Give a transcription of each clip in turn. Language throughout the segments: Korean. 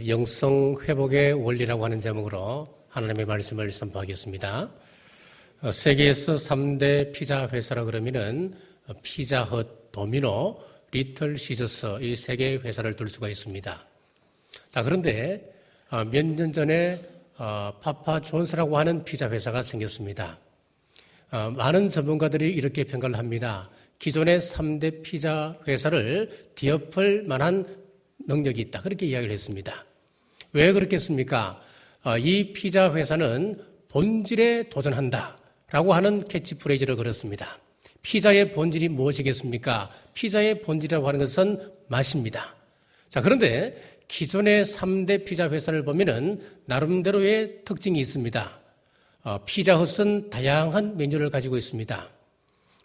영성 회복의 원리라고 하는 제목으로 하나님의 말씀을 선포하겠습니다. 세계에서 3대 피자 회사라 그러면은 피자헛, 도미노, 리틀 시저스 이 세 개의 회사를 들 수가 있습니다. 자, 그런데 몇 년 전에 파파 존스라고 하는 피자 회사가 생겼습니다. 많은 전문가들이 이렇게 평가를 합니다. 기존의 3대 피자 회사를 뒤엎을 만한 능력이 있다. 그렇게 이야기를 했습니다. 왜 그렇겠습니까? 이 피자 회사는 본질에 도전한다라고 하는 캐치프레이즈를 걸었습니다. 피자의 본질이 무엇이겠습니까? 피자의 본질이라고 하는 것은 맛입니다. 자, 그런데 기존의 3대 피자 회사를 보면은 나름대로의 특징이 있습니다. 피자헛은 다양한 메뉴를 가지고 있습니다.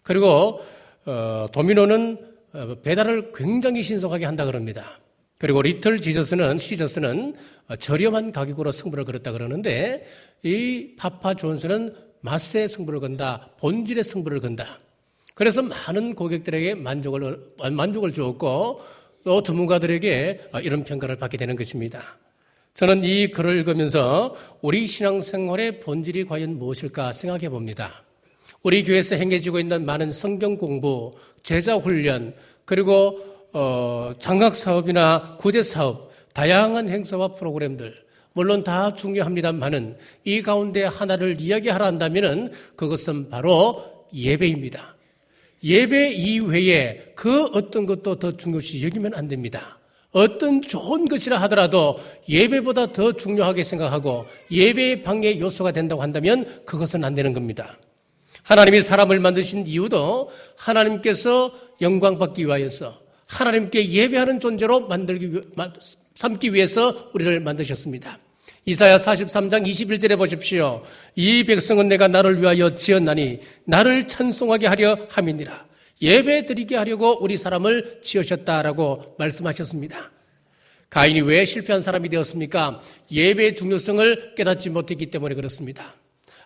그리고 도미노는 배달을 굉장히 신속하게 한다 그럽니다. 그리고 리틀 시저스는 저렴한 가격으로 승부를 걸었다 그러는데 이 파파 존스는 맛의 승부를 건다, 본질의 승부를 건다. 그래서 많은 고객들에게 만족을 주었고 또 전문가들에게 이런 평가를 받게 되는 것입니다. 저는 이 글을 읽으면서 우리 신앙생활의 본질이 과연 무엇일까 생각해 봅니다. 우리 교회에서 행해지고 있는 많은 성경 공부, 제자 훈련, 그리고 장학 사업이나 구제 사업, 다양한 행사와 프로그램들, 물론 다 중요합니다만은 이 가운데 하나를 이야기하라 한다면은 그것은 바로 예배입니다. 예배 이외에 그 어떤 것도 더 중요시 여기면 안 됩니다. 어떤 좋은 것이라 하더라도 예배보다 더 중요하게 생각하고 예배의 방해 요소가 된다고 한다면 그것은 안 되는 겁니다. 하나님이 사람을 만드신 이유도 하나님께서 영광받기 위하여서 하나님께 예배하는 존재로 삼기 위해서 우리를 만드셨습니다. 이사야 43장 21절에 보십시오. 이 백성은 내가 나를 위하여 지었나니 나를 찬송하게 하려 함이니라. 예배 드리게 하려고 우리 사람을 지으셨다라고 말씀하셨습니다. 가인이 왜 실패한 사람이 되었습니까? 예배의 중요성을 깨닫지 못했기 때문에 그렇습니다.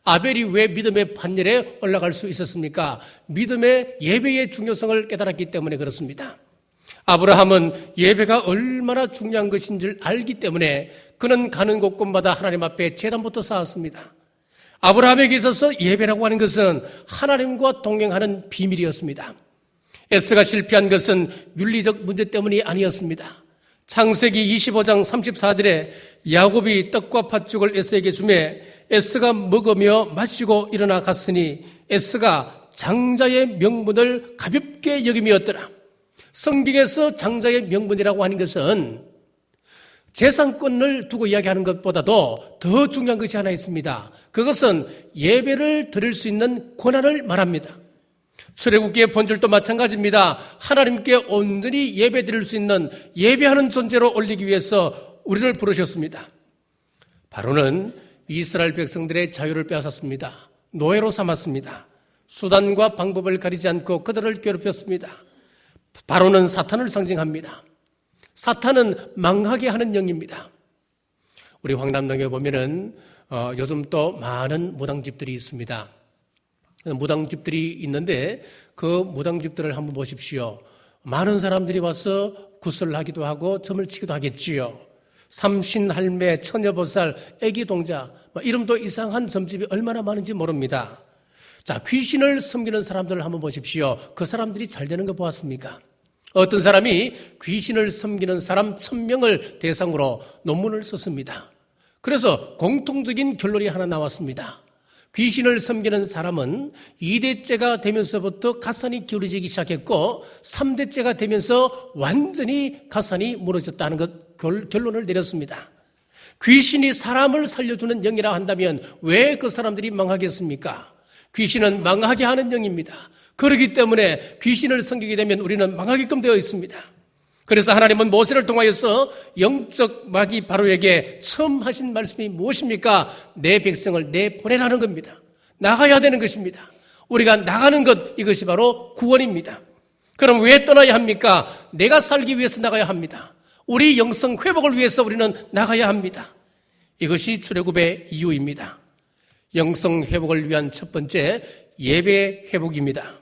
아벨이 왜 믿음의 판결에 올라갈 수 있었습니까? 믿음의 예배의 중요성을 깨달았기 때문에 그렇습니다. 아브라함은 예배가 얼마나 중요한 것인 줄 알기 때문에 그는 가는 곳곳마다 하나님 앞에 제단부터 쌓았습니다. 아브라함에게 있어서 예배라고 하는 것은 하나님과 동행하는 비밀이었습니다. 에스가 실패한 것은 윤리적 문제 때문이 아니었습니다. 창세기 25장 34절에 야곱이 떡과 팥죽을 에스에게 주매 에스가 먹으며 마시고 일어나 갔으니 에스가 장자의 명분을 가볍게 여김이었더라. 성경에서 장자의 명분이라고 하는 것은 재산권을 두고 이야기하는 것보다도 더 중요한 것이 하나 있습니다. 그것은 예배를 드릴 수 있는 권한을 말합니다. 출애굽기의 본질도 마찬가지입니다. 하나님께 온전히 예배 드릴 수 있는 예배하는 존재로 올리기 위해서 우리를 부르셨습니다. 바로는 이스라엘 백성들의 자유를 빼앗았습니다. 노예로 삼았습니다. 수단과 방법을 가리지 않고 그들을 괴롭혔습니다. 바로는 사탄을 상징합니다. 사탄은 망하게 하는 영입니다. 우리 황남동에 보면은 요즘 또 많은 무당집들이 있습니다. 무당집들이 있는데 그 무당집들을 한번 보십시오. 많은 사람들이 와서 구슬을 하기도 하고 점을 치기도 하겠지요. 삼신할매, 처녀보살, 애기동자, 이름도 이상한 점집이 얼마나 많은지 모릅니다. 자, 귀신을 섬기는 사람들을 한번 보십시오. 그 사람들이 잘 되는 거 보았습니까? 어떤 사람이 귀신을 섬기는 사람 1000명을 대상으로 논문을 썼습니다. 그래서 공통적인 결론이 하나 나왔습니다. 귀신을 섬기는 사람은 2대째가 되면서부터 가산이 기울어지기 시작했고 3대째가 되면서 완전히 가산이 무너졌다는 것 결론을 내렸습니다. 귀신이 사람을 살려주는 영이라 한다면 왜 그 사람들이 망하겠습니까? 귀신은 망하게 하는 영입니다. 그렇기 때문에 귀신을 섬기게 되면 우리는 망하게끔 되어 있습니다. 그래서 하나님은 모세를 통하여서 영적 마귀 바로에게 처음 하신 말씀이 무엇입니까? 내 백성을 내보내라는 겁니다. 나가야 되는 것입니다. 우리가 나가는 것, 이것이 바로 구원입니다. 그럼 왜 떠나야 합니까? 내가 살기 위해서 나가야 합니다. 우리 영성 회복을 위해서 우리는 나가야 합니다. 이것이 출애굽의 이유입니다. 영성 회복을 위한 첫 번째 예배 회복입니다.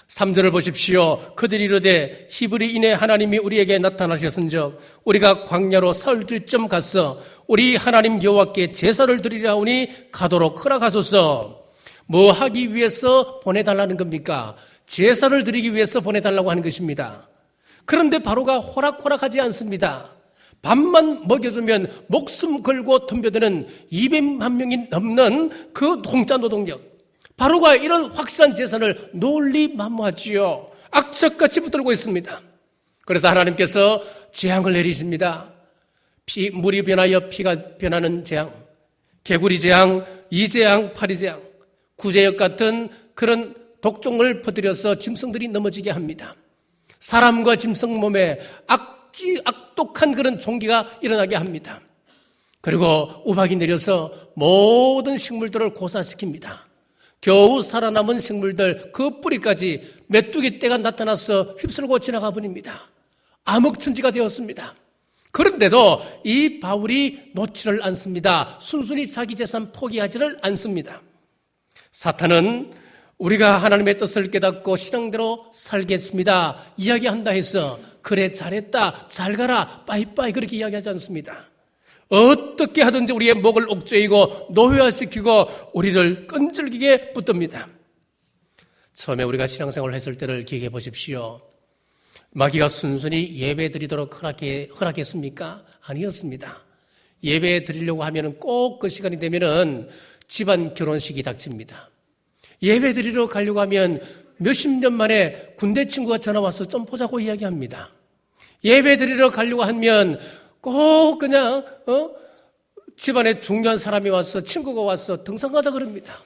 3절을 보십시오. 그들이 이르되 히브리인의 하나님이 우리에게 나타나셨은즉 우리가 광야로 사흘 길쯤 가서 우리 하나님 여호와께 제사를 드리려 하오니 가도록 허락하소서. 뭐 하기 위해서 보내달라는 겁니까? 제사를 드리기 위해서 보내달라고 하는 것입니다. 그런데 바로가 호락호락하지 않습니다. 밥만 먹여주면 목숨 걸고 덤벼드는 200만 명이 넘는 그 공짜 노동력, 바로가 이런 확실한 제사를 논리만무하지요. 악착같이 붙들고 있습니다. 그래서 하나님께서 재앙을 내리십니다. 물이 변하여 피가 변하는 재앙, 개구리 재앙, 이재앙, 파리재앙, 구제역 같은 그런 독종을 퍼뜨려서 짐승들이 넘어지게 합니다. 사람과 짐승 몸에 악독한 그런 종기가 일어나게 합니다. 그리고 우박이 내려서 모든 식물들을 고사시킵니다. 겨우 살아남은 식물들 그 뿌리까지 메뚜기 떼가 나타나서 휩쓸고 지나가 버립니다. 암흑천지가 되었습니다. 그런데도 이 바울이 놓지를 않습니다. 순순히 자기 재산 포기하지를 않습니다. 사탄은 우리가 하나님의 뜻을 깨닫고 신앙대로 살겠습니다 이야기한다 해서 그래 잘했다 잘 가라 빠이빠이 그렇게 이야기하지 않습니다. 어떻게 하든지 우리의 목을 옥죄이고 노예화시키고 우리를 끈질기게 붙듭니다. 처음에 우리가 신앙생활을 했을 때를 기억해 보십시오. 마귀가 순순히 예배 드리도록 허락했습니까? 아니었습니다. 예배 드리려고 하면 꼭 그 시간이 되면은 집안 결혼식이 닥칩니다. 예배 드리러 가려고 하면 몇십 년 만에 군대 친구가 전화 와서 좀 보자고 이야기합니다. 예배 드리러 가려고 하면 꼭 그냥 집안에 중요한 사람이 와서 친구가 와서 등산가자 그럽니다.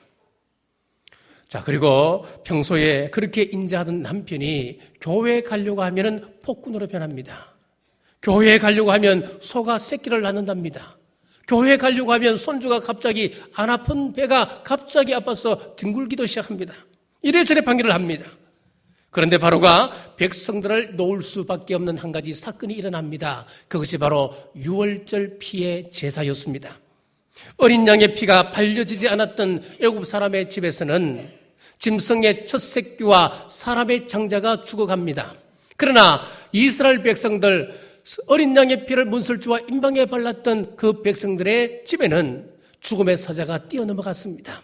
자, 그리고 평소에 그렇게 인자하던 남편이 교회에 가려고 하면은 폭군으로 변합니다. 교회에 가려고 하면 소가 새끼를 낳는답니다. 교회에 가려고 하면 손주가 갑자기 안 아픈 배가 갑자기 아파서 뒹굴기도 시작합니다. 이래저래 방해를 합니다. 그런데 바로가 백성들을 놓을 수밖에 없는 한 가지 사건이 일어납니다. 그것이 바로 유월절 피의 제사였습니다. 어린 양의 피가 발려지지 않았던 애굽 사람의 집에서는 짐승의 첫 새끼와 사람의 장자가 죽어갑니다. 그러나 이스라엘 백성들 어린 양의 피를 문설주와 임방에 발랐던 그 백성들의 집에는 죽음의 사자가 뛰어넘어갔습니다.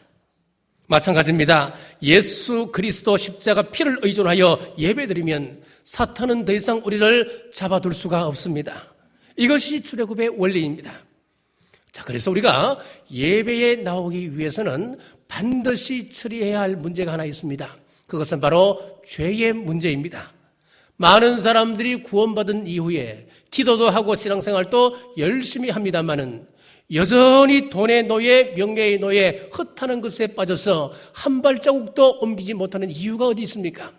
마찬가지입니다. 예수 그리스도 십자가 피를 의존하여 예배드리면 사탄은 더 이상 우리를 잡아둘 수가 없습니다. 이것이 출애굽의 원리입니다. 자, 그래서 우리가 예배에 나오기 위해서는 반드시 처리해야 할 문제가 하나 있습니다. 그것은 바로 죄의 문제입니다. 많은 사람들이 구원받은 이후에 기도도 하고 신앙생활도 열심히 합니다마는 여전히 돈의 노예, 명예의 노예, 헛하는 것에 빠져서 한 발자국도 옮기지 못하는 이유가 어디 있습니까?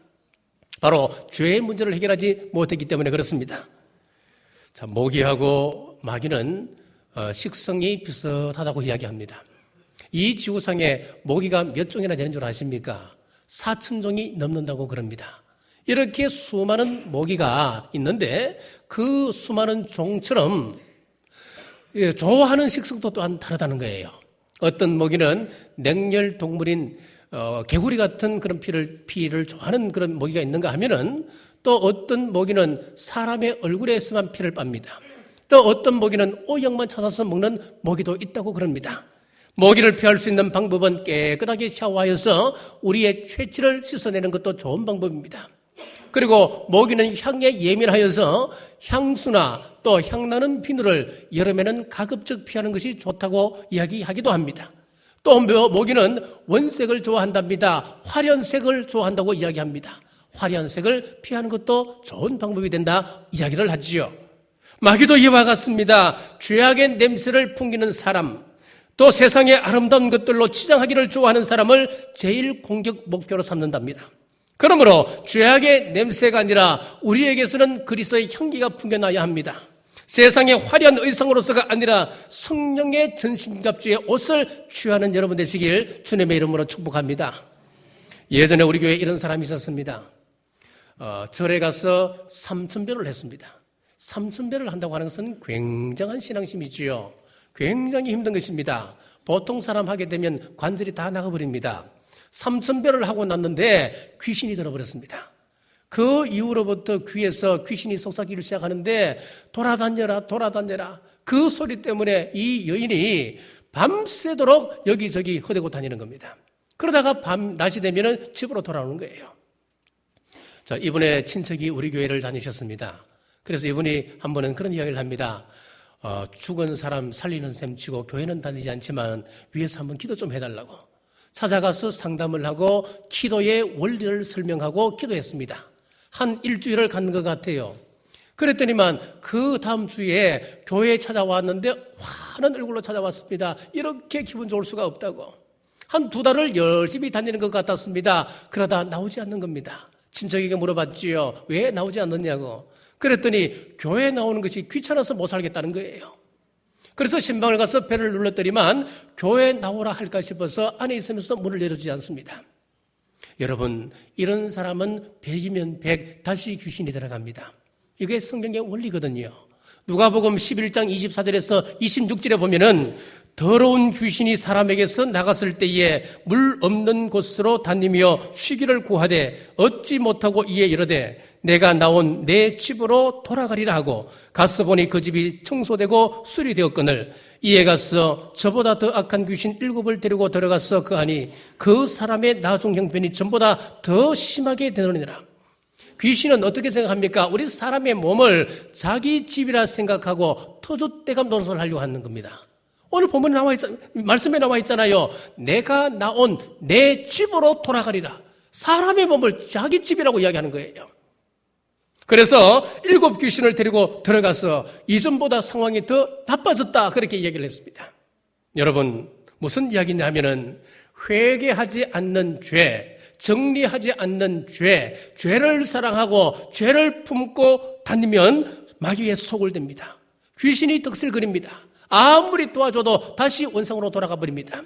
바로 죄의 문제를 해결하지 못했기 때문에 그렇습니다. 자, 모기하고 마귀는 식성이 비슷하다고 이야기합니다. 이 지구상에 모기가 몇 종이나 되는 줄 아십니까? 4,000종이 넘는다고 그럽니다. 이렇게 수많은 모기가 있는데 그 수많은 종처럼 좋아하는 식성도 또한 다르다는 거예요. 어떤 모기는 냉열 동물인 개구리 같은 그런 피를 좋아하는 그런 모기가 있는가 하면은 또 어떤 모기는 사람의 얼굴에서만 피를 빱니다. 또 어떤 모기는 오역만 찾아서 먹는 모기도 있다고 그럽니다. 모기를 피할 수 있는 방법은 깨끗하게 샤워하여서 우리의 퇴치를 씻어내는 것도 좋은 방법입니다. 그리고 모기는 향에 예민하여서 향수나 또 향나는 비누를 여름에는 가급적 피하는 것이 좋다고 이야기하기도 합니다. 또 모기는 원색을 좋아한답니다. 화려색을 좋아한다고 이야기합니다. 화려색을 피하는 것도 좋은 방법이 된다 이야기를 하지요. 마귀도 이와 같습니다. 죄악의 냄새를 풍기는 사람, 또 세상의 아름다운 것들로 치장하기를 좋아하는 사람을 제일 공격 목표로 삼는답니다. 그러므로 죄악의 냄새가 아니라 우리에게서는 그리스도의 향기가 풍겨나야 합니다. 세상의 화려한 의상으로서가 아니라 성령의 전신갑주의 옷을 취하는 여러분 되시길 주님의 이름으로 축복합니다. 예전에 우리 교회에 이런 사람이 있었습니다. 절에 가서 삼천배를 했습니다. 삼천배를 한다고 하는 것은 굉장한 신앙심이지요. 굉장히 힘든 것입니다. 보통 사람 하게 되면 관절이 다 나가버립니다. 삼천배를 하고 났는데 귀신이 들어버렸습니다. 그 이후로부터 귀에서 귀신이 속삭이기 시작하는데 돌아다녀라 돌아다녀라 그 소리 때문에 이 여인이 밤새도록 여기저기 허대고 다니는 겁니다. 그러다가 낮이 되면 집으로 돌아오는 거예요. 자, 이번에 친척이 우리 교회를 다니셨습니다. 그래서 이분이 한 번은 그런 이야기를 합니다. 죽은 사람 살리는 셈 치고 교회는 다니지 않지만 위에서 한번 기도 좀 해달라고 찾아가서 상담을 하고 기도의 원리를 설명하고 기도했습니다. 한 일주일을 간 것 같아요. 그랬더니만 그 다음 주에 교회에 찾아왔는데 환한 얼굴로 찾아왔습니다. 이렇게 기분 좋을 수가 없다고. 한 2달을 열심히 다니는 것 같았습니다. 그러다 나오지 않는 겁니다. 친척에게 물어봤지요. 왜 나오지 않느냐고. 그랬더니 교회에 나오는 것이 귀찮아서 못 살겠다는 거예요. 그래서 신방을 가서 배를 눌렀더니만 교회에 나오라 할까 싶어서 안에 있으면서 문을 열어주지 않습니다. 여러분, 이런 사람은 100이면 100 다시 귀신이 들어갑니다. 이게 성경의 원리거든요. 누가복음 11장 24절에서 26절에 보면은 더러운 귀신이 사람에게서 나갔을 때에 물 없는 곳으로 다니며 쉬기를 구하되 얻지 못하고 이에 이르되 내가 나온 내 집으로 돌아가리라 하고 가서 보니 그 집이 청소되고 수리되었거늘 이에 가서 저보다 더 악한 귀신 7을 데리고 들어가서 그 안이 그 사람의 나중 형편이 전보다 더 심하게 되느니라. 귀신은 어떻게 생각합니까? 우리 사람의 몸을 자기 집이라 생각하고 터줏대감 노릇을 하려고 하는 겁니다. 오늘 본문에 말씀에 나와 있잖아요. 내가 나온 내 집으로 돌아가리라. 사람의 몸을 자기 집이라고 이야기하는 거예요. 그래서 7 귀신을 데리고 들어가서 이전보다 상황이 더 나빠졌다. 그렇게 이야기를 했습니다. 여러분, 무슨 이야기냐 하면은 회개하지 않는 죄, 정리하지 않는 죄, 죄를 사랑하고 죄를 품고 다니면 마귀의 속을 댑니다. 귀신이 득실거립니다. 아무리 도와줘도 다시 원상으로 돌아가 버립니다.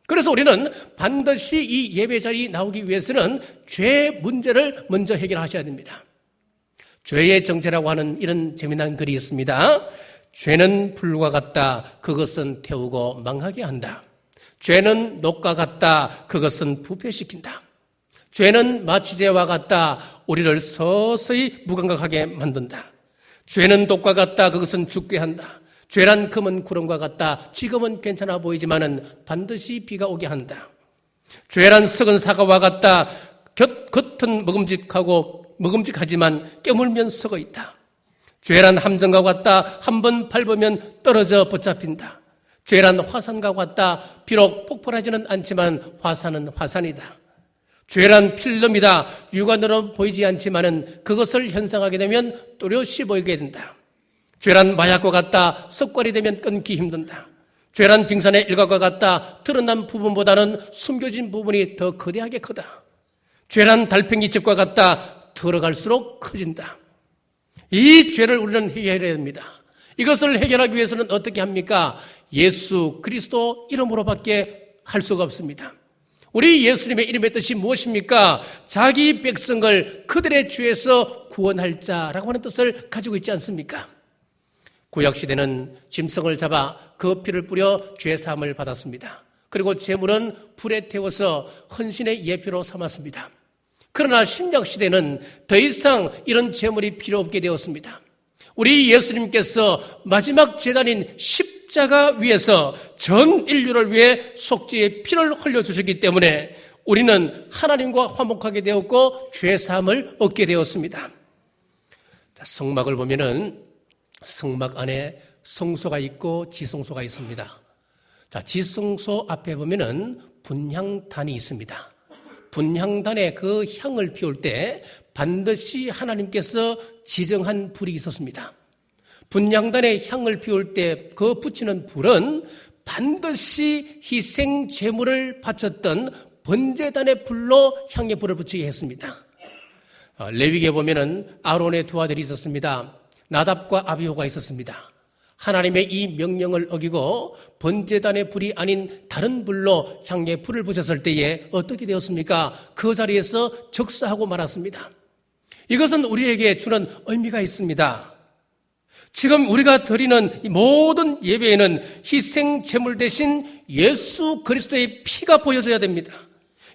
그래서 우리는 반드시 이 예배 자리에 나오기 위해서는 죄 문제를 먼저 해결하셔야 됩니다. 죄의 정체라고 하는 이런 재미난 글이 있습니다. 죄는 불과 같다. 그것은 태우고 망하게 한다. 죄는 녹과 같다. 그것은 부패시킨다. 죄는 마취제와 같다. 우리를 서서히 무감각하게 만든다. 죄는 독과 같다. 그것은 죽게 한다. 죄란 금은 구름과 같다. 지금은 괜찮아 보이지만은 반드시 비가 오게 한다. 죄란 썩은 사과와 같다. 겉은 먹음직하지만 깨물면 썩어 있다. 죄란 함정과 같다. 한번 밟으면 떨어져 붙잡힌다. 죄란 화산과 같다. 비록 폭발하지는 않지만 화산은 화산이다. 죄란 필름이다. 육안으로 보이지 않지만은 그것을 현상하게 되면 또렷이 보이게 된다. 죄란 마약과 같다. 습관이 되면 끊기 힘든다. 죄란 빙산의 일각과 같다. 드러난 부분보다는 숨겨진 부분이 더 거대하게 크다. 죄란 달팽이집과 같다. 들어갈수록 커진다. 이 죄를 우리는 해결해야 됩니다. 이것을 해결하기 위해서는 어떻게 합니까? 예수 그리스도 이름으로밖에 할 수가 없습니다. 우리 예수님의 이름의 뜻이 무엇입니까? 자기 백성을 그들의 죄에서 구원할 자라고 하는 뜻을 가지고 있지 않습니까? 구약시대는 짐승을 잡아 그 피를 뿌려 죄사함을 받았습니다. 그리고 제물은 불에 태워서 헌신의 예표로 삼았습니다. 그러나 신약시대는 더 이상 이런 제물이 필요 없게 되었습니다. 우리 예수님께서 마지막 제단인 십자가 위에서 전 인류를 위해 속죄의 피를 흘려주셨기 때문에 우리는 하나님과 화목하게 되었고 죄사함을 얻게 되었습니다. 성막을 보면은 성막 안에 성소가 있고 지성소가 있습니다. 지성소 앞에 보면은 분향단이 있습니다. 분향단에 그 향을 피울 때 반드시 하나님께서 지정한 불이 있었습니다. 분향단에 향을 피울 때 그 붙이는 불은 반드시 희생 제물을 바쳤던 번제단의 불로 향의 불을 붙이게 했습니다. 레위기에 보면은 아론의 두 아들이 있었습니다. 나답과 아비후가 있었습니다. 하나님의 이 명령을 어기고 번제단의 불이 아닌 다른 불로 향에 불을 붙였을 때에 어떻게 되었습니까? 그 자리에서 적사하고 말았습니다. 이것은 우리에게 주는 의미가 있습니다. 지금 우리가 드리는 이 모든 예배에는 희생 제물 대신 예수 그리스도의 피가 보여져야 됩니다.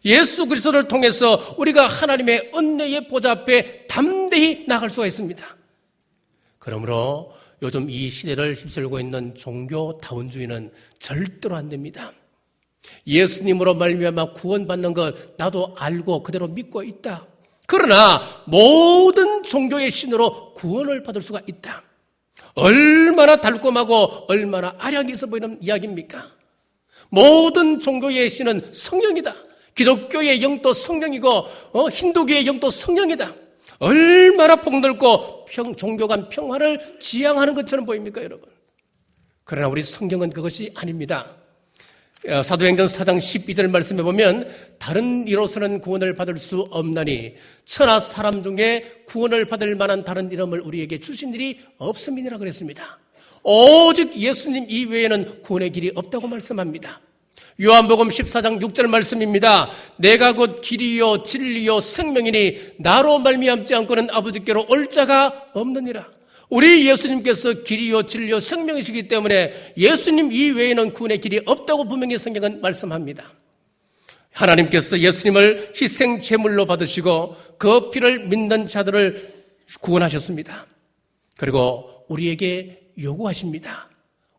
예수 그리스도를 통해서 우리가 하나님의 은혜의 보좌 앞에 담대히 나갈 수가 있습니다. 그러므로 요즘 이 시대를 휩쓸고 있는 종교다원주의는 절대로 안 됩니다. 예수님으로 말미암아 구원받는 것 나도 알고 그대로 믿고 있다. 그러나 모든 종교의 신으로 구원을 받을 수가 있다. 얼마나 달콤하고 얼마나 아량이 있어 보이는 이야기입니까? 모든 종교의 신은 성령이다. 기독교의 영도 성령이고 힌두교의 영도 성령이다. 얼마나 폭넓고 종교 간 평화를 지향하는 것처럼 보입니까, 여러분? 그러나 우리 성경은 그것이 아닙니다. 사도행전 4장 12절 말씀에 보면 다른 이로서는 구원을 받을 수 없나니 천하 사람 중에 구원을 받을 만한 다른 이름을 우리에게 주신 일이 없음이니라 그랬습니다. 오직 예수님 이외에는 구원의 길이 없다고 말씀합니다. 요한복음 14장 6절 말씀입니다. 내가 곧 길이요 진리요 생명이니 나로 말미암지 않고는 아버지께로 올 자가 없느니라. 우리 예수님께서 길이요 진리요 생명이시기 때문에 예수님 이외에는 구원의 길이 없다고 분명히 성경은 말씀합니다. 하나님께서 예수님을 희생 제물로 받으시고 그 피를 믿는 자들을 구원하셨습니다. 그리고 우리에게 요구하십니다.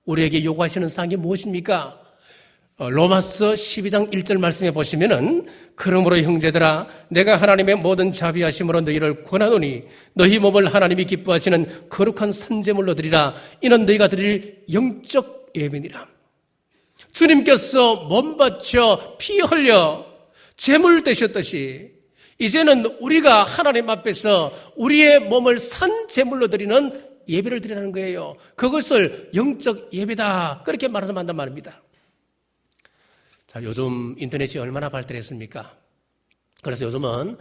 우리에게 요구하시는 사항이 무엇입니까? 로마서 12장 1절 말씀에 보시면은 그러므로 형제들아 내가 하나님의 모든 자비하심으로 너희를 권하노니 너희 몸을 하나님이 기뻐하시는 거룩한 산제물로 드리라. 이는 너희가 드릴 영적 예배니라. 주님께서 몸 바쳐 피 흘려 제물 되셨듯이 이제는 우리가 하나님 앞에서 우리의 몸을 산 제물로 드리는 예배를 드리라는 거예요. 그것을 영적 예배다 그렇게 말해서 한단 말입니다. 자, 요즘 인터넷이 얼마나 발달했습니까? 그래서 요즘은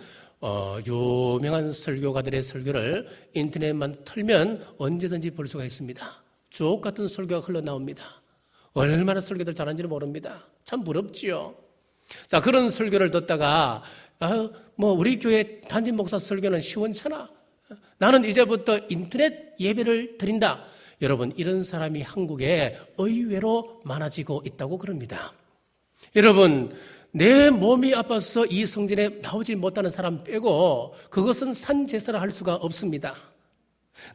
유명한 설교가들의 설교를 인터넷만 틀면 언제든지 볼 수가 있습니다. 주옥 같은 설교가 흘러나옵니다. 얼마나 설교들 잘하는지는 모릅니다. 참 부럽지요. 자, 그런 설교를 듣다가 우리 교회 담임 목사 설교는 시원찮아. 나는 이제부터 인터넷 예배를 드린다. 여러분, 이런 사람이 한국에 의외로 많아지고 있다고 그럽니다. 여러분, 내 몸이 아파서 이 성전에 나오지 못하는 사람 빼고 그것은 산제사를 할 수가 없습니다.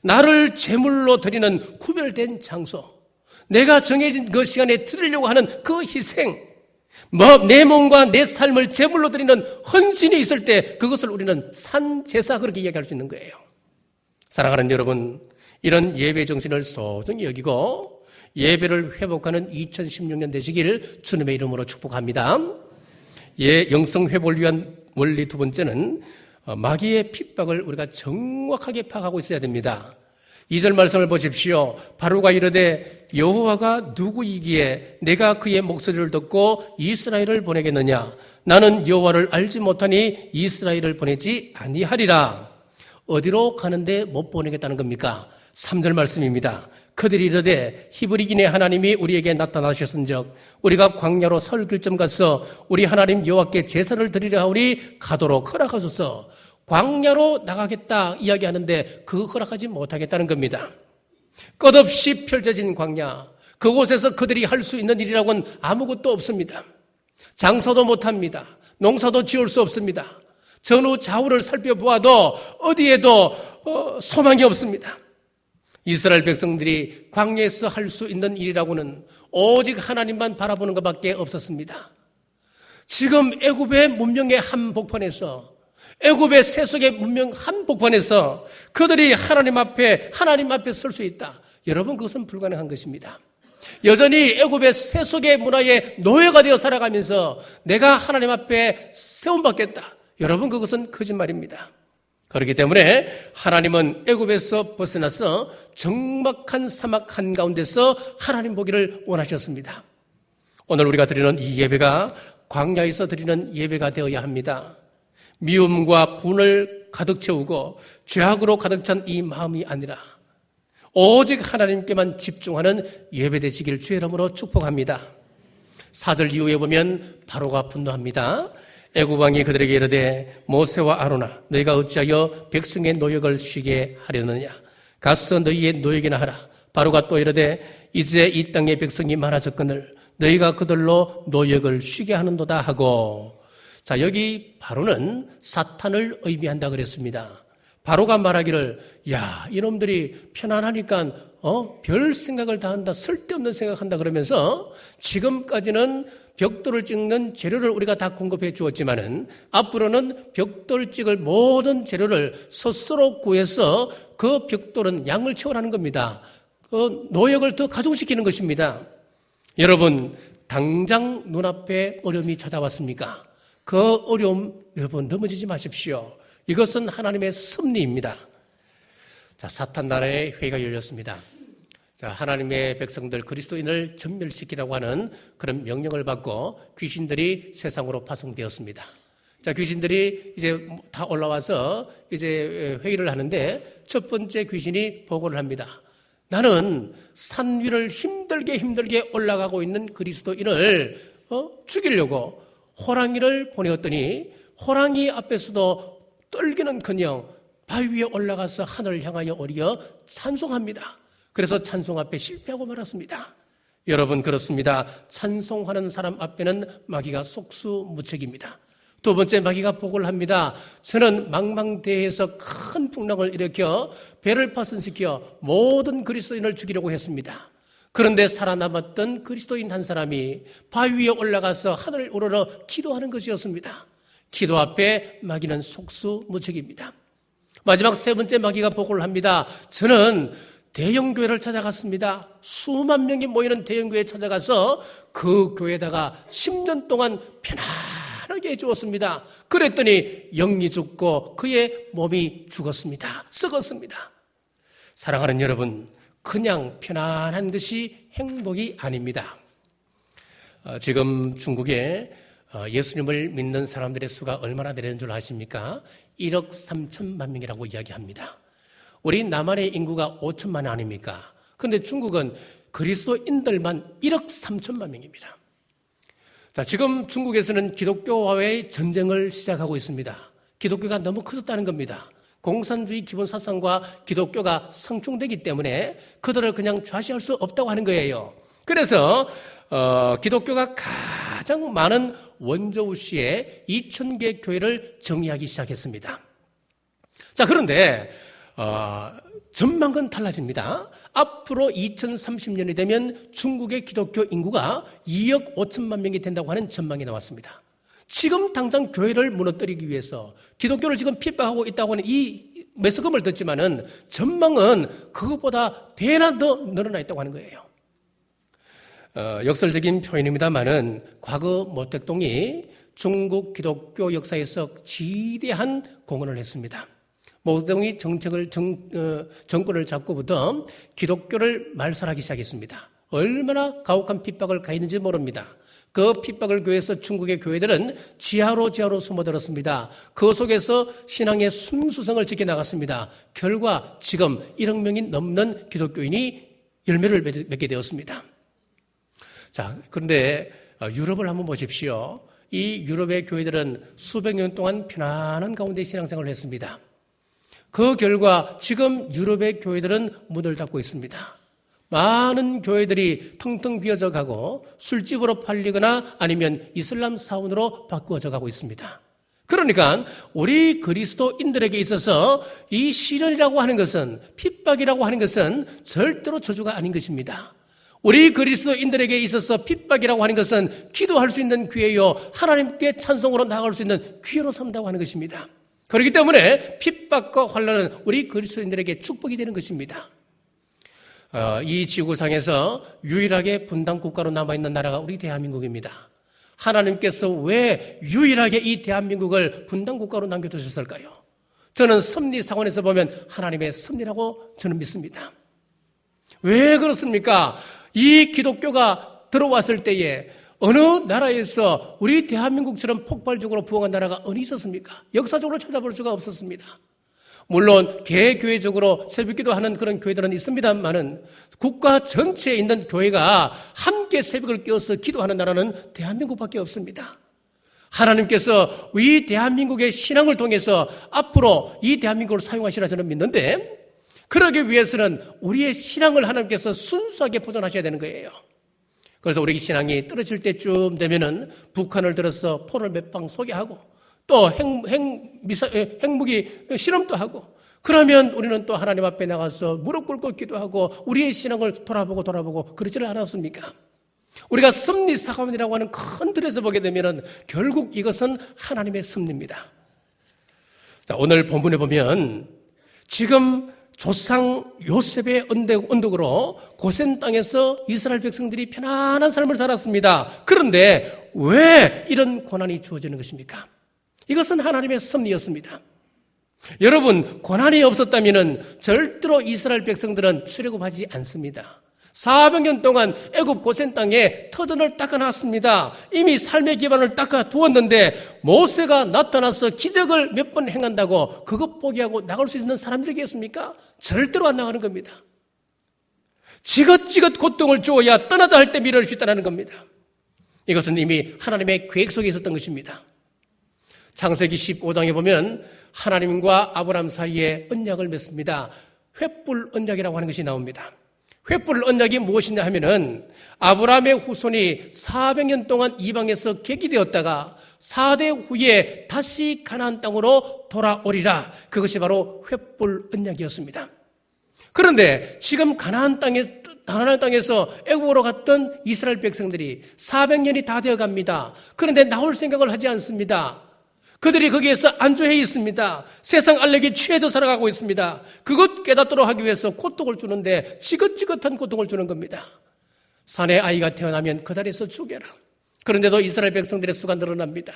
나를 제물로 드리는 구별된 장소, 내가 정해진 그 시간에 드리려고 하는 그 희생, 내 몸과 내 삶을 제물로 드리는 헌신이 있을 때 그것을 우리는 산제사 그렇게 이야기할 수 있는 거예요. 사랑하는 여러분, 이런 예배 정신을 소중히 여기고 예배를 회복하는 2016년 되시길 주님의 이름으로 축복합니다. 영성 회복을 위한 원리 두 번째는 마귀의 핍박을 우리가 정확하게 파악하고 있어야 됩니다. 2절 말씀을 보십시오. 바로가 이르되 여호와가 누구이기에 내가 그의 목소리를 듣고 이스라엘을 보내겠느냐? 나는 여호와를 알지 못하니 이스라엘을 보내지 아니하리라. 어디로 가는데 못 보내겠다는 겁니까? 3절 말씀입니다. 그들이 이르되 히브리인의 하나님이 우리에게 나타나셨은즉 우리가 광야로 설 길쯤 가서 우리 하나님 여호와께 제사를 드리려 하오니 가도록 허락하소서. 광야로 나가겠다 이야기하는데 그 허락하지 못하겠다는 겁니다. 끝없이 펼쳐진 광야, 그곳에서 그들이 할 수 있는 일이라고는 아무것도 없습니다. 장사도 못합니다. 농사도 지을 수 없습니다. 전후 좌우를 살펴보아도 어디에도 소망이 없습니다. 이스라엘 백성들이 광야에서 할 수 있는 일이라고는 오직 하나님만 바라보는 것밖에 없었습니다. 지금 애굽의 문명의 한복판에서, 애굽의 세속의 문명 한복판에서 그들이 하나님 앞에 설 수 있다. 여러분, 그것은 불가능한 것입니다. 여전히 애굽의 세속의 문화의 노예가 되어 살아가면서 내가 하나님 앞에 세움받겠다. 여러분, 그것은 거짓말입니다. 그렇기 때문에 하나님은 애굽에서 벗어나서 적막한 사막 한가운데서 하나님 보기를 원하셨습니다. 오늘 우리가 드리는 이 예배가 광야에서 드리는 예배가 되어야 합니다. 미움과 분을 가득 채우고 죄악으로 가득 찬 이 마음이 아니라 오직 하나님께만 집중하는 예배 되시길 주의 이름으로 축복합니다. 4절 이후에 보면 바로가 분노합니다. 애굽 왕이 그들에게 이르되 모세와 아론아 너희가 어찌하여 백성의 노역을 쉬게 하려느냐? 가서 너희의 노역이나 하라. 바로가 또 이르되 이제 이 땅의 백성이 많아졌거늘 너희가 그들로 노역을 쉬게 하는도다 하고, 자, 여기 바로는 사탄을 의미한다 그랬습니다. 바로가 말하기를, 야, 이놈들이 편안하니까 별 생각을 다 한다, 쓸데없는 생각한다 그러면서 지금까지는 벽돌을 찍는 재료를 우리가 다 공급해 주었지만은 앞으로는 벽돌 찍을 모든 재료를 스스로 구해서 그 벽돌은 양을 채워라는 겁니다. 노역을 더 가중시키는 것입니다. 여러분, 당장 눈앞에 어려움이 찾아왔습니까? 그 어려움 여러분 넘어지지 마십시오. 이것은 하나님의 섭리입니다. 자, 사탄 나라의 회의가 열렸습니다. 자, 하나님의 백성들 그리스도인을 전멸시키라고 하는 그런 명령을 받고 귀신들이 세상으로 파송되었습니다. 자, 귀신들이 이제 다 올라와서 이제 회의를 하는데 첫 번째 귀신이 보고를 합니다. 나는 산 위를 힘들게 올라가고 있는 그리스도인을 죽이려고 호랑이를 보내었더니 호랑이 앞에서도 떨기는커녕 바위 위에 올라가서 하늘을 향하여 오리어 찬송합니다. 그래서 찬송 앞에 실패하고 말았습니다. 여러분, 그렇습니다. 찬송하는 사람 앞에는 마귀가 속수무책입니다. 두 번째, 마귀가 보고를 합니다. 저는 망망대해에서 큰 풍랑을 일으켜 배를 파손시켜 모든 그리스도인을 죽이려고 했습니다. 그런데 살아남았던 그리스도인 한 사람이 바위 위에 올라가서 하늘을 우러러 기도하는 것이었습니다. 기도 앞에 마귀는 속수무책입니다. 마지막 세 번째, 마귀가 보고를 합니다. 저는 대형교회를 찾아갔습니다. 수만 명이 모이는 대형교회에 찾아가서 그 교회에다가 10년 동안 편안하게 해주었습니다. 그랬더니 영이 죽고 그의 몸이 죽었습니다. 썩었습니다. 사랑하는 여러분, 그냥 편안한 것이 행복이 아닙니다. 지금 중국에 예수님을 믿는 사람들의 수가 얼마나 되는 줄 아십니까? 1억 3천만 명이라고 이야기합니다. 우리 남한의 인구가 5천만 아닙니까? 그런데 중국은 그리스도인들만 1억 3천만 명입니다. 자, 지금 중국에서는 기독교와의 전쟁을 시작하고 있습니다. 기독교가 너무 커졌다는 겁니다. 공산주의 기본 사상과 기독교가 상충되기 때문에 그들을 그냥 좌시할 수 없다고 하는 거예요. 그래서 기독교가 가장 많은 원저우시의 2,000개 교회를 정리하기 시작했습니다. 자, 그런데 전망은 달라집니다. 앞으로 2030년이 되면 중국의 기독교 인구가 2억 5천만 명이 된다고 하는 전망이 나왔습니다. 지금 당장 교회를 무너뜨리기 위해서 기독교를 지금 핍박하고 있다고 하는 이 매스컴을 듣지만은 전망은 그것보다 대나 더 늘어나 있다고 하는 거예요. 역설적인 표현입니다만은 과거 모택동이 중국 기독교 역사에서 지대한 공헌을 했습니다. 모택동이 정권을 잡고부터 기독교를 말살하기 시작했습니다. 얼마나 가혹한 핍박을 가했는지 모릅니다. 그 핍박을 교회에서 중국의 교회들은 지하로 숨어들었습니다. 그 속에서 신앙의 순수성을 지켜나갔습니다. 결과 지금 1억 명이 넘는 기독교인이 열매를 맺게 되었습니다. 자, 그런데 유럽을 한번 보십시오. 이 유럽의 교회들은 수백 년 동안 편안한 가운데 신앙생활을 했습니다. 그 결과 지금 유럽의 교회들은 문을 닫고 있습니다. 많은 교회들이 텅텅 비어져 가고 술집으로 팔리거나 아니면 이슬람 사원으로 바꾸어져 가고 있습니다. 그러니까 우리 그리스도인들에게 있어서 이 시련이라고 하는 것은, 핍박이라고 하는 것은 절대로 저주가 아닌 것입니다. 우리 그리스도인들에게 있어서 핍박이라고 하는 것은 기도할 수 있는 기회요, 하나님께 찬송으로 나아갈 수 있는 기회로 삼다고 하는 것입니다. 그렇기 때문에 핍박과 환난은 우리 그리스도인들에게 축복이 되는 것입니다. 이 지구상에서 유일하게 분단 국가로 남아있는 나라가 우리 대한민국입니다. 하나님께서 왜 유일하게 이 대한민국을 분단 국가로 남겨두셨을까요? 저는 섭리 상황에서 보면 하나님의 섭리라고 저는 믿습니다. 왜 그렇습니까? 이 기독교가 들어왔을 때에 어느 나라에서 우리 대한민국처럼 폭발적으로 부흥한 나라가 어디 있었습니까? 역사적으로 찾아볼 수가 없었습니다. 물론 개교회적으로 새벽기도 하는 그런 교회들은 있습니다만은 국가 전체에 있는 교회가 함께 새벽을 깨워서 기도하는 나라는 대한민국밖에 없습니다. 하나님께서 이 대한민국의 신앙을 통해서 앞으로 이 대한민국을 사용하시라 저는 믿는데, 그러기 위해서는 우리의 신앙을 하나님께서 순수하게 보존하셔야 되는 거예요. 그래서 우리 신앙이 떨어질 때쯤 되면은 북한을 들어서 포를 몇 방 쏘게하고 또 핵무기 실험도 하고 그러면 우리는 또 하나님 앞에 나가서 무릎 꿇고 기도하고 우리의 신앙을 돌아보고 그러지를 않았습니까? 우리가 섭리 사관이라고 하는 큰 틀에서 보게 되면은 결국 이것은 하나님의 섭리입니다. 자, 오늘 본문에 보면 지금 조상 요셉의 언덕으로 고센 땅에서 이스라엘 백성들이 편안한 삶을 살았습니다. 그런데 왜 이런 고난이 주어지는 것입니까? 이것은 하나님의 섭리였습니다. 여러분, 고난이 없었다면 절대로 이스라엘 백성들은 출애굽하지 않습니다. 400년 동안 애굽 고센 땅에 터전을 닦아놨습니다. 이미 삶의 기반을 닦아두었는데 모세가 나타나서 기적을 몇 번 행한다고 그것 포기하고 나갈 수 있는 사람들이겠습니까? 절대로 안 나가는 겁니다. 지긋지긋 고통을 주어야 떠나자 할 때 미련할 수 있다는 겁니다. 이것은 이미 하나님의 계획 속에 있었던 것입니다. 창세기 15장에 보면 하나님과 아브라함 사이에 언약을 맺습니다. 횃불 언약이라고 하는 것이 나옵니다. 횃불 언약이 무엇이냐 하면은 아브라함의 후손이 400년 동안 이방에서 객이되었다가 4대 후에 다시 가나안 땅으로 돌아오리라. 그것이 바로 횃불 언약이었습니다. 그런데 지금 가나안 땅에서 애굽으로 갔던 이스라엘 백성들이 400년이 다 되어 갑니다. 그런데 나올 생각을 하지 않습니다. 그들이 거기에서 안주해 있습니다. 세상 알력이 취해져 살아가고 있습니다. 그것 깨닫도록 하기 위해서 고통을 주는데 지긋지긋한 고통을 주는 겁니다. 산에 아이가 태어나면 그 자리에서 죽여라. 그런데도 이스라엘 백성들의 수가 늘어납니다.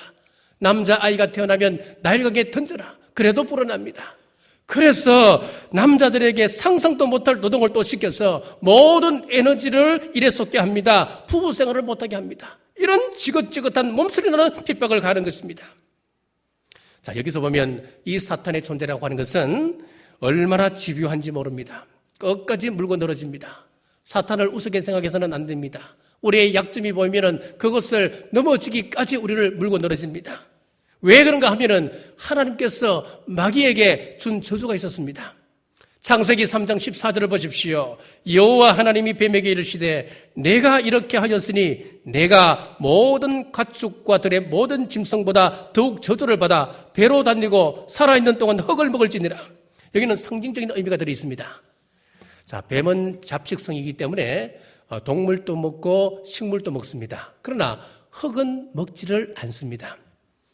남자 아이가 태어나면 나일강에 던져라. 그래도 불어납니다. 그래서 남자들에게 상상도 못할 노동을 또 시켜서 모든 에너지를 일에 쏟게 합니다. 부부 생활을 못하게 합니다. 이런 지긋지긋한 몸소리 나는 핍박을 가하는 것입니다. 자, 여기서 보면 이 사탄의 존재라고 하는 것은 얼마나 집요한지 모릅니다. 끝까지 물고 늘어집니다. 사탄을 우습게 생각해서는 안 됩니다. 우리의 약점이 보이면은 그것을 넘어지기까지 우리를 물고 늘어집니다. 왜 그런가 하면은 하나님께서 마귀에게 준 저주가 있었습니다. 창세기 3장 14절을 보십시오. 여호와 하나님이 뱀에게 이르시되 내가 이렇게 하였으니 내가 모든 가축과 들의 모든 짐승보다 더욱 저주를 받아 배로 다니고 살아있는 동안 흙을 먹을지니라. 여기는 상징적인 의미가 들어 있습니다. 자, 뱀은 잡식성이기 때문에 동물도 먹고 식물도 먹습니다. 그러나 흙은 먹지를 않습니다.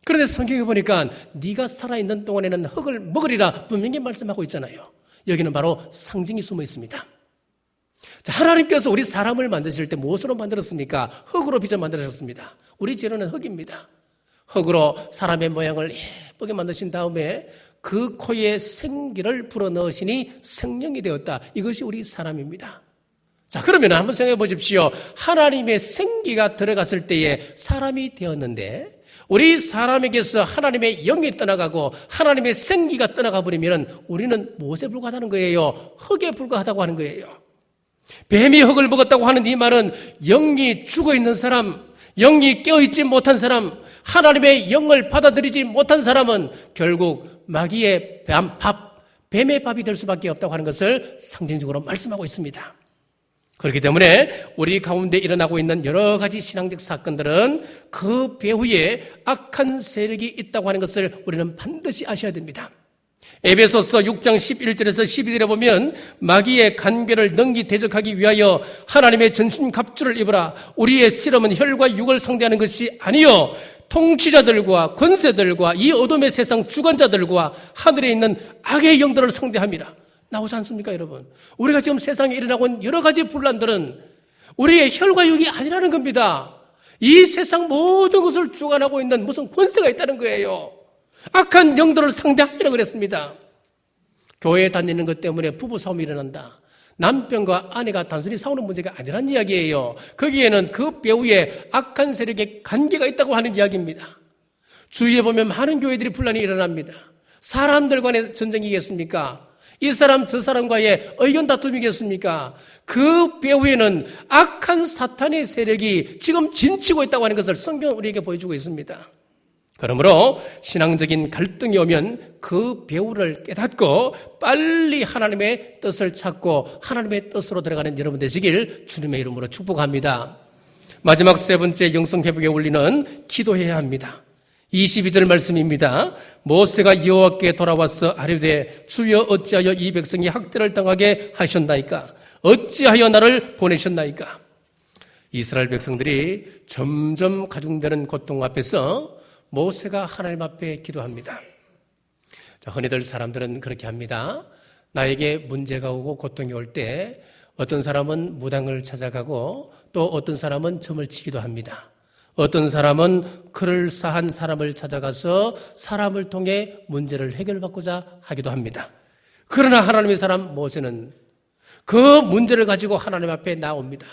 그런데 성경에 보니까 네가 살아있는 동안에는 흙을 먹으리라 분명히 말씀하고 있잖아요. 여기는 바로 상징이 숨어 있습니다. 자, 하나님께서 우리 사람을 만드실 때 무엇으로 만들었습니까? 흙으로 빚어 만드셨습니다. 우리 재료는 흙입니다. 흙으로 사람의 모양을 예쁘게 만드신 다음에 그 코에 생기를 불어넣으시니 생명이 되었다. 이것이 우리 사람입니다. 자, 그러면 한번 생각해 보십시오. 하나님의 생기가 들어갔을 때에 사람이 되었는데 우리 사람에게서 하나님의 영이 떠나가고 하나님의 생기가 떠나가 버리면 우리는 무엇에 불과하다는 거예요? 흙에 불과하다고 하는 거예요. 뱀이 흙을 먹었다고 하는 이 말은 영이 죽어있는 사람, 영이 깨어있지 못한 사람, 하나님의 영을 받아들이지 못한 사람은 결국 마귀의 뱀의 밥이 될 수밖에 없다고 하는 것을 상징적으로 말씀하고 있습니다. 그렇기 때문에 우리 가운데 일어나고 있는 여러 가지 신앙적 사건들은 그 배후에 악한 세력이 있다고 하는 것을 우리는 반드시 아셔야 됩니다. 에베소서 6장 11절에서 12절에 보면 마귀의 간계를 능히 대적하기 위하여 하나님의 전신갑주를 입으라. 우리의 실험은 혈과 육을 상대하는 것이 아니요 통치자들과 권세들과 이 어둠의 세상 주관자들과 하늘에 있는 악의 영들을 상대함이라. 나오지 않습니까, 여러분? 우리가 지금 세상에 일어나고 있는 여러 가지 분란들은 우리의 혈과 육이 아니라는 겁니다. 이 세상 모든 것을 주관하고 있는 무슨 권세가 있다는 거예요. 악한 영들을 상대하라고 그랬습니다. 교회에 다니는 것 때문에 부부싸움이 일어난다. 남편과 아내가 단순히 싸우는 문제가 아니란 이야기예요. 거기에는 그 배후에 악한 세력의 관계가 있다고 하는 이야기입니다. 주위에 보면 많은 교회들이 분란이 일어납니다. 사람들 간의 전쟁이겠습니까? 이 사람 저 사람과의 의견 다툼이겠습니까? 그 배후에는 악한 사탄의 세력이 지금 진치고 있다고 하는 것을 성경은 우리에게 보여주고 있습니다. 그러므로 신앙적인 갈등이 오면 그 배후를 깨닫고 빨리 하나님의 뜻을 찾고 하나님의 뜻으로 들어가는 여러분 되시길 주님의 이름으로 축복합니다. 마지막 세 번째 영성회복의 원리는 기도해야 합니다. 22절 말씀입니다. 모세가 여호와께 돌아와서 아뢰되 주여 어찌하여 이 백성이 학대를 당하게 하셨나이까? 어찌하여 나를 보내셨나이까? 이스라엘 백성들이 점점 가중되는 고통 앞에서 모세가 하나님 앞에 기도합니다. 자, 흔히들 사람들은 그렇게 합니다. 나에게 문제가 오고 고통이 올 때 어떤 사람은 무당을 찾아가고 또 어떤 사람은 점을 치기도 합니다. 어떤 사람은 그럴싸한 사람을 찾아가서 사람을 통해 문제를 해결받고자 하기도 합니다. 그러나 하나님의 사람 모세는 그 문제를 가지고 하나님 앞에 나옵니다.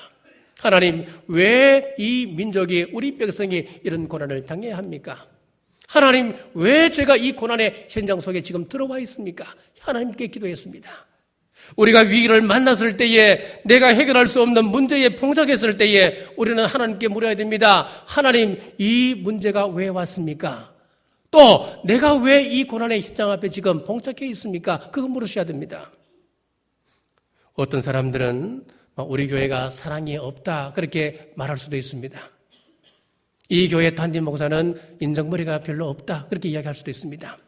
하나님, 왜 이 민족이, 우리 백성이 이런 고난을 당해야 합니까? 하나님, 왜 제가 이 고난의 현장 속에 지금 들어와 있습니까? 하나님께 기도했습니다. 우리가 위기를 만났을 때에, 내가 해결할 수 없는 문제에 봉착했을 때에 우리는 하나님께 물어야 됩니다. 하나님, 이 문제가 왜 왔습니까? 또 내가 왜 이 고난의 현장 앞에 지금 봉착해 있습니까? 그거 물으셔야 됩니다. 어떤 사람들은 우리 교회가 사랑이 없다 그렇게 말할 수도 있습니다. 이 교회 담임 목사는 인정머리가 별로 없다 그렇게 이야기할 수도 있습니다.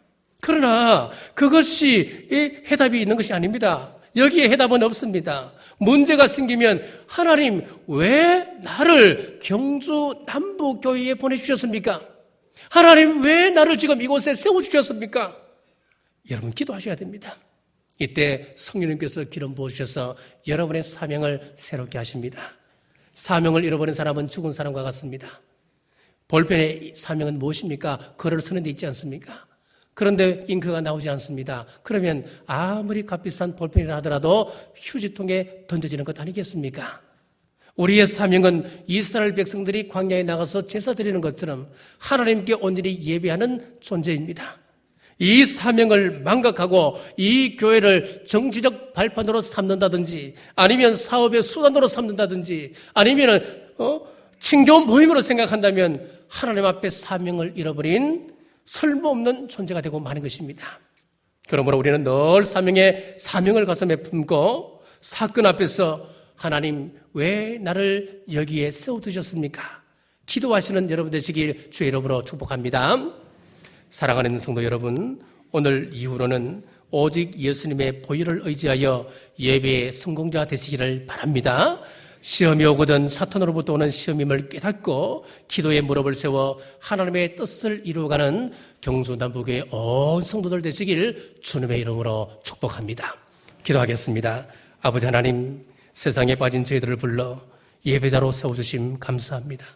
그러나 그것이 해답이 있는 것이 아닙니다. 여기에 해답은 없습니다. 문제가 생기면 하나님, 왜 나를 경주 남부교회에 보내주셨습니까? 하나님, 왜 나를 지금 이곳에 세워주셨습니까? 여러분 기도하셔야 됩니다. 이때 성령님께서 기름 부으셔서 여러분의 사명을 새롭게 하십니다. 사명을 잃어버린 사람은 죽은 사람과 같습니다. 볼펜의 사명은 무엇입니까? 글을 쓰는 데 있지 않습니까? 그런데 잉크가 나오지 않습니다. 그러면 아무리 값비싼 볼펜이라 하더라도 휴지통에 던져지는 것 아니겠습니까? 우리의 사명은 이스라엘 백성들이 광야에 나가서 제사 드리는 것처럼 하나님께 온전히 예배하는 존재입니다. 이 사명을 망각하고 이 교회를 정치적 발판으로 삼는다든지 아니면 사업의 수단으로 삼는다든지 아니면 친교 모임으로 생각한다면 하나님 앞에 사명을 잃어버린 설모없는 존재가 되고 마는 것입니다. 그러므로 우리는 늘 사명을 가슴에 품고 사건 앞에서 하나님, 왜 나를 여기에 세워두셨습니까? 기도하시는 여러분 되시길 주의 이름으로 축복합니다. 사랑하는 성도 여러분, 오늘 이후로는 오직 예수님의 보혈을 의지하여 예배의 성공자 되시기를 바랍니다. 시험이 오거든 사탄으로부터 오는 시험임을 깨닫고 기도의 무릎을 세워 하나님의 뜻을 이루어가는 경주 남부교회 온 성도들 되시길 주님의 이름으로 축복합니다. 기도하겠습니다. 아버지 하나님, 세상에 빠진 저희들을 불러 예배자로 세워주심 감사합니다.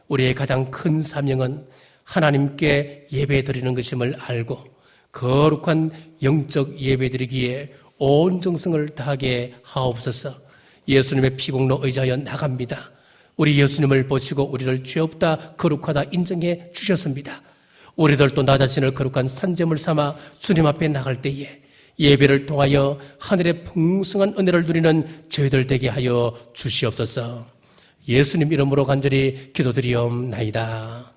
우리의 가장 큰 사명은 하나님께 예배드리는 것임을 알고 거룩한 영적 예배드리기에 온 정성을 다하게 하옵소서. 예수님의 피공로 의지하여 나갑니다. 우리 예수님을 보시고 우리를 죄 없다 거룩하다 인정해 주셨습니다. 우리들도 나 자신을 거룩한 산재물 삼아 주님 앞에 나갈 때에 예배를 통하여 하늘의 풍성한 은혜를 누리는 저희들 되게 하여 주시옵소서. 예수님 이름으로 간절히 기도드리옵나이다.